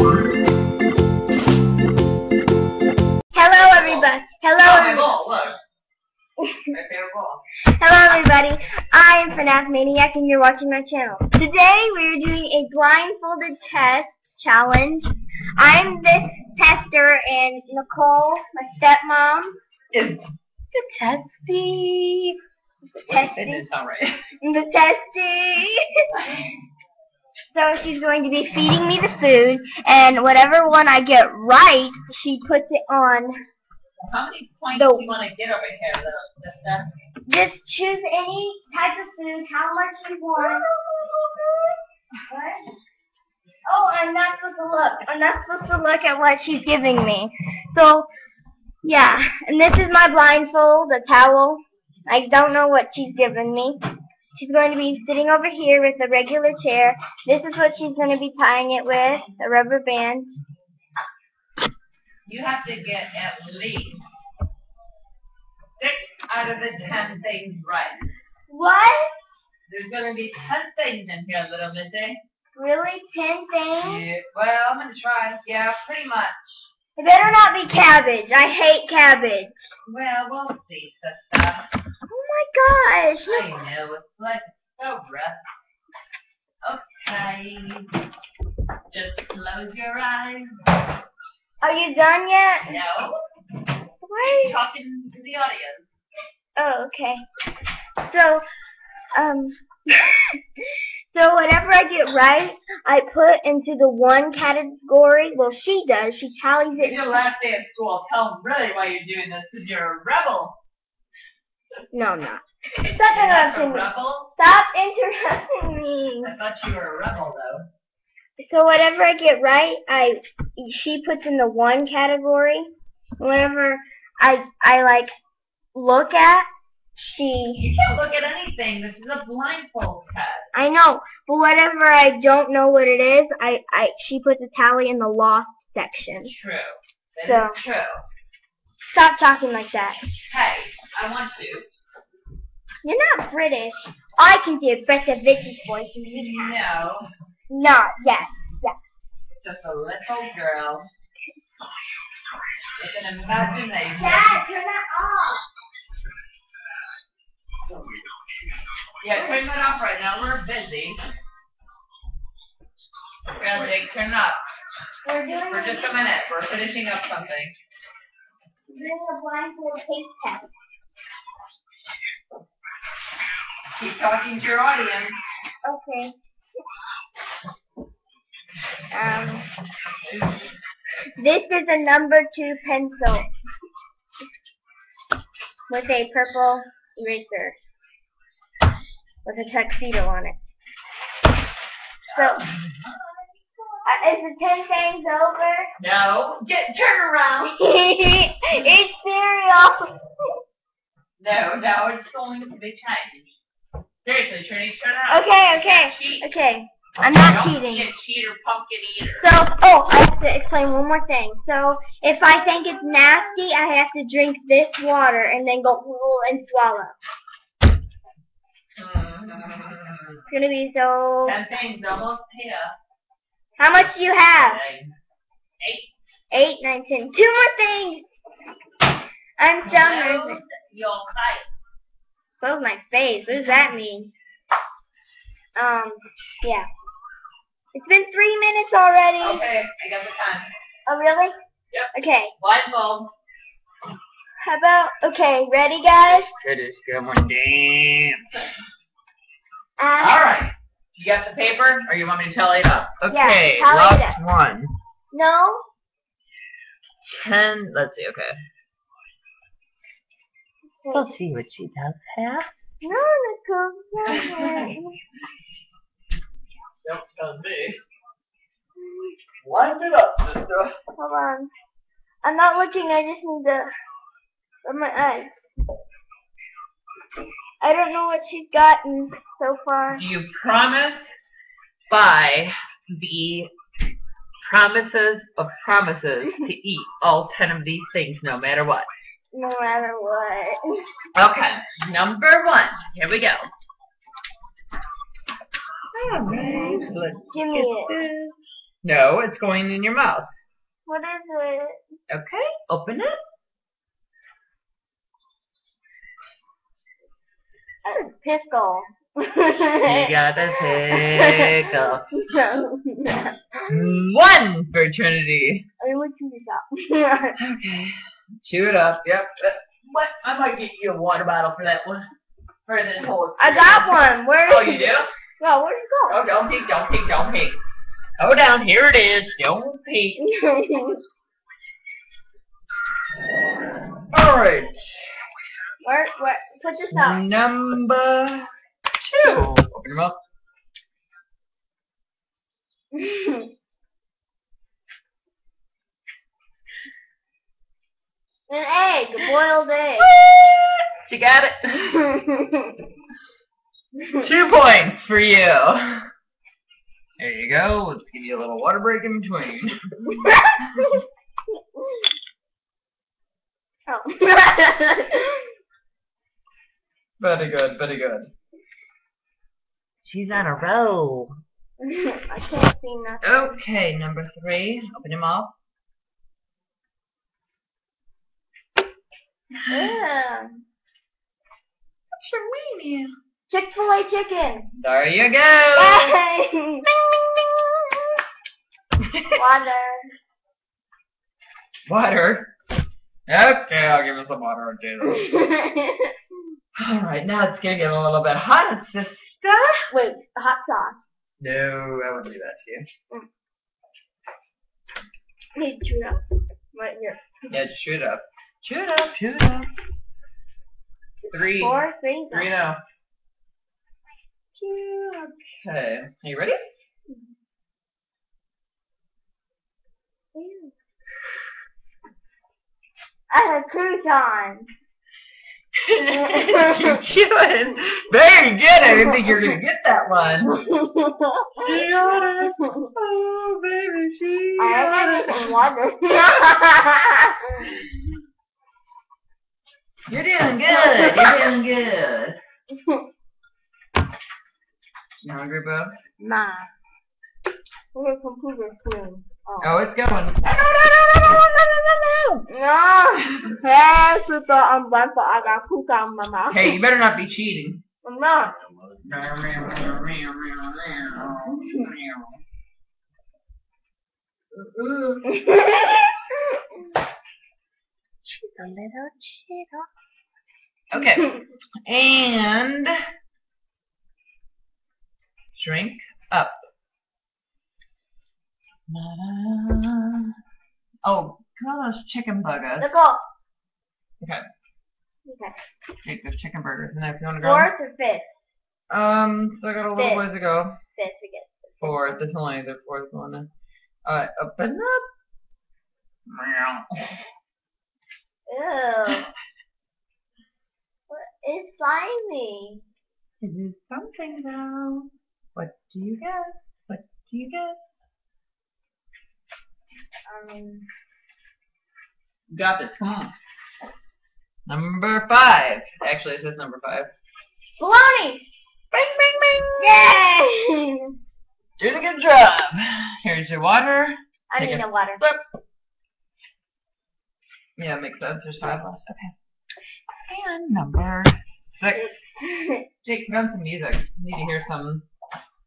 Hello, everybody. Hello, everybody. My favorite ball. Hello, everybody. I am FNAF Maniac, and you're watching my channel. Today, we're doing a blindfolded test challenge. I'm this tester, and Nicole, my stepmom, is the testy. The testy. The testy. So she's going to be feeding me the food, and whatever one I get right, she puts it on. How many points do you want to get over here, little sister? Just choose any type of food, how much you want. What? Oh, I'm not supposed to look. I'm not supposed to look at what she's giving me. So, yeah. And this is my blindfold, a towel. I don't know what she's giving me. She's going to be sitting over here with a regular chair. This is what she's going to be tying it with, a rubber band. You have to get at least 6 out of the 10 things right. What? There's going to be 10 things in here, little missy. Really? 10 things? Yeah, well, I'm going to try. Yeah, pretty much. It better not be cabbage. I hate cabbage. Well, we'll see, sister. Oh my gosh. I know. It's like so rough. Okay. Just close your eyes. Are you done yet? No. Why? I'm talking to the audience. Oh, okay. So, so whatever I get right, I put into the one category. Well, she does. She tallies it. It's your last day of school. Tell them really why you're doing this, because you're a rebel. No, I'm not. Stop interrupting me. Rebel? Stop interrupting me. I thought you were a rebel, though. So whatever I get right, she puts in the one category. Whatever I like look at, You can't look at anything. This is a blindfold test. I know, but whatever I don't know what it is, she puts a tally in the lost section. True. So That is true. Stop talking like that. Hey, I want to. You're not British. I can do Britavich's voice and you can't. No. No, yes. Just a little girl. With an imagination. Dad, turn that off. Yeah, turn that off right now. We're busy. Really, turn it up. We're doing For just a minute. We're finishing up something. We're doing a blindfold taste test. Keep talking to your audience. Okay. This is a number 2 pencil with a purple eraser with a tuxedo on it. So, is the 10 things over? No. Turn around. It's cereal. No, it's going to be changed. Seriously, Trinity, turn around. Okay. I'm not cheating. Don't be a cheater, pumpkin eater. So, I have to explain one more thing. So, if I think it's nasty, I have to drink this water and then go and swallow. It's gonna be so. 10 things almost here. How much do you have? 8. 8, 9, 10. 2 more things. I'm so nervous. Your kite. Close my face. What does that mean? Yeah. It's been 3 minutes already. Okay, I got the time. Oh, really? Yep. Okay. Blindfold. How about, okay, ready, guys? Come on, damn. Alright. You got the paper, or you want me to tally it up? Okay, yeah, tally it last up. one. No? 10, let's see, okay. We'll see what she does have. No, Nicole. Don't tell me. Wind it up, sister. Hold on. I'm not looking, I just need to rub my eyes. I don't know what she's gotten so far. Do you promise by the promises of promises to eat all 10 of these things no matter what? No matter what. Okay, number 1. Here we go. Alright, let's Give me it. No, it's going in your mouth. What is it? Okay, open it. Pickle. You got a pickle. No. One for Trinity. I want you to stop. Okay. Chew it up. Yep. What? I might get you a water bottle for that one. For this whole. I got one. Where is Oh, you do? No, where'd it go? Oh, don't peek, don't peek, don't peek. Oh, down here it is. Don't peek. All right. Where? Put this up. Number 2. Open your mouth. An egg, a boiled egg. You got it. 2 points for you. There you go. Let's give you a little water break in between. Oh. Very good, very good. She's on a roll. I can't see nothing. Okay, number 3. Open your mouth. Yeah. What's your weenie? Chick-fil-A chicken. There you go. Yay! Water. Water. Okay, I'll give her some water, Jason. Alright, now it's gonna get a little bit hot, sister. Wait, hot sauce. No, I wouldn't do that to you. Hey, chew it up. Right here. Yeah, just shoot it up. Shoot it up, shoot it up. 3. 4, 3. 3 now. Okay, are you ready? I had crouton. You're chewing. Very good. I didn't think you were gonna get that one. She got it. Oh, baby, she I got had it. some water. You're doing good. You're doing good. You hungry, bub? Nah. We're computer screen. Oh, it's going. No! Hey, super, I'm blindfolded. I got poop out of my mouth. Hey, you better not be cheating. I'm not. She's a little cheetah. Okay. And drink up. Oh, come on, those chicken burgers. Let's go. Okay. Okay. Take those chicken burgers, and then if you want to go. 4th or 5th? So I got a little ways to go. 5th, I guess. 4th. This is only the 4th one. Open up. Ew. It's slimy. It is something though. What do you guess? What do you guess? Got this. Come on. Number 5. Actually, it says number 5. Bologna! Bing, bing, bing! Yay! Doing a good job. Here's your water. I need a water. Flip. Yeah, makes sense. There's 5 left. Okay. And number 6. Jake, put on some music. I need to hear some.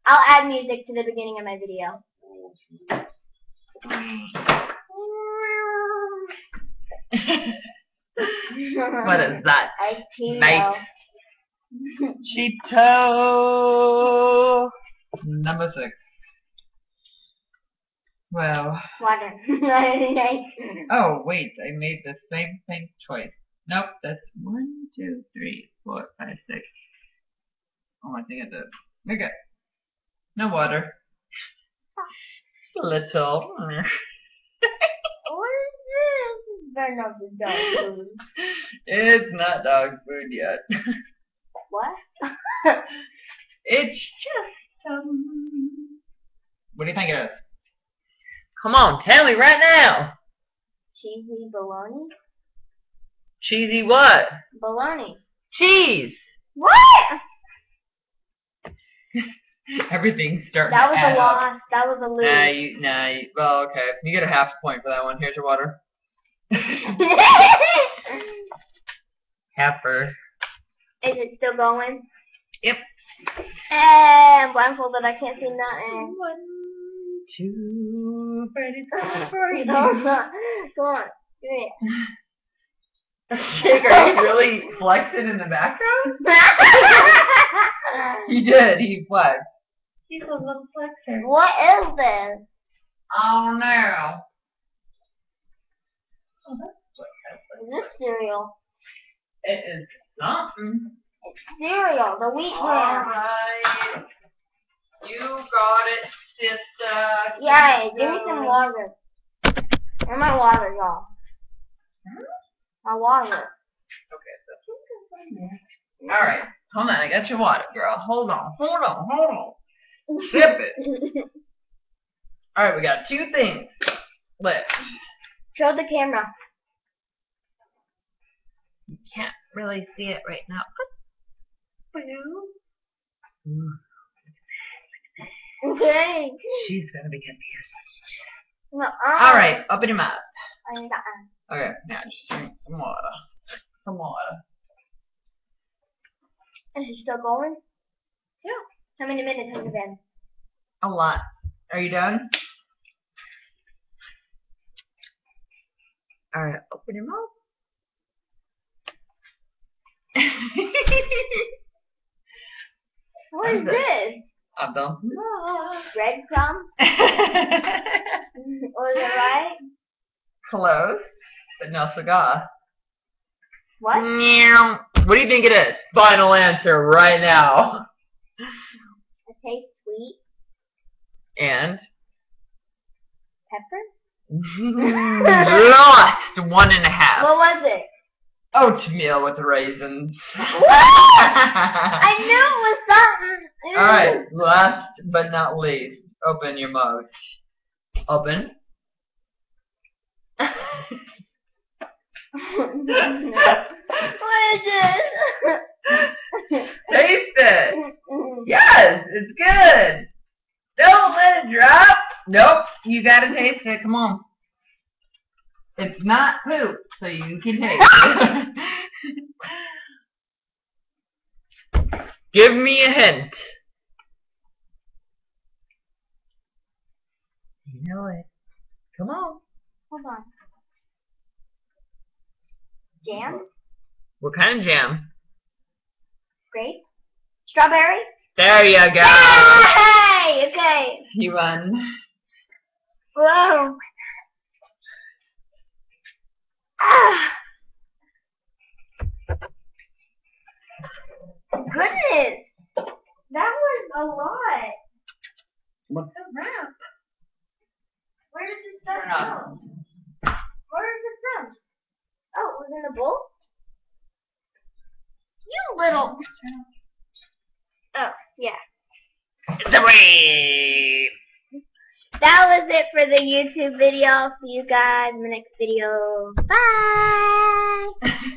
I'll add music to the beginning of my video. What is that? Night. Cheeto. Number 6. Well. Water. Oh, wait. I made the same thing twice. Nope. That's 1, 2, 3, 4, 5, 6. Oh, I think I did. Okay. No water. Little. What is this? Better not be dog food. It's not dog food yet. What? It's just What do you think it is? Come on, tell me right now. Cheesy bologna? Cheesy what? Bologna. Cheese. What? Everything's starting That to was add a up. loss. That was a lose. Well, okay. You get a half point for that one. Here's your water. Halfer. Is it still going? Yep. And blindfolded, I can't see nothing. 1, 2, Freddy's coming for you. No, it's not. Go on. Do it. Jake, are you really flexing in the background? He did. He flexed. He's a little flexer. What is this? Oh no. Oh, that's what Is this cereal? it is something. It's cereal, the wheat brand. Alright. You got it, sister. Yay, give me some water. Where's my water, y'all? My water. Okay, so alright. Hold on, I got your water, girl. Hold on. Sip it. Alright, we got 2 things left. Show the camera. You can't really see it right now. Okay. She's gonna be confused. Alright, open your mouth. Okay, now just drink some water. Some water. Is it still going? Yeah. How many minutes has it been? A lot. Are you done? Alright, open your mouth. What is this? I don't know. Breadcrumbs? Was it right? Close, but no cigar. What? Meow. What do you think it is? Final answer right now. It tastes sweet. And? Pepper? Lost 1.5. What was it? Oatmeal with raisins. I knew it was something. Alright, last but not least, open your mouth. Open. What is this? Taste it. Yes, it's good. Don't let it drop. Nope, you gotta taste it. Come on. It's not poop, so you can taste it. Give me a hint. You know it. Come on. Hold on. Jam? What kind of jam? Grape? Strawberry? There you go. Yay! Okay. You won. Whoa. Ah. Goodness. That was a lot. What? The wrap. Where did this stuff Turn off. go? Where is it from? Oh, it was in the bowl? You little. Oh, yeah. It's away. That was it for the YouTube video. See you guys in the next video. Bye!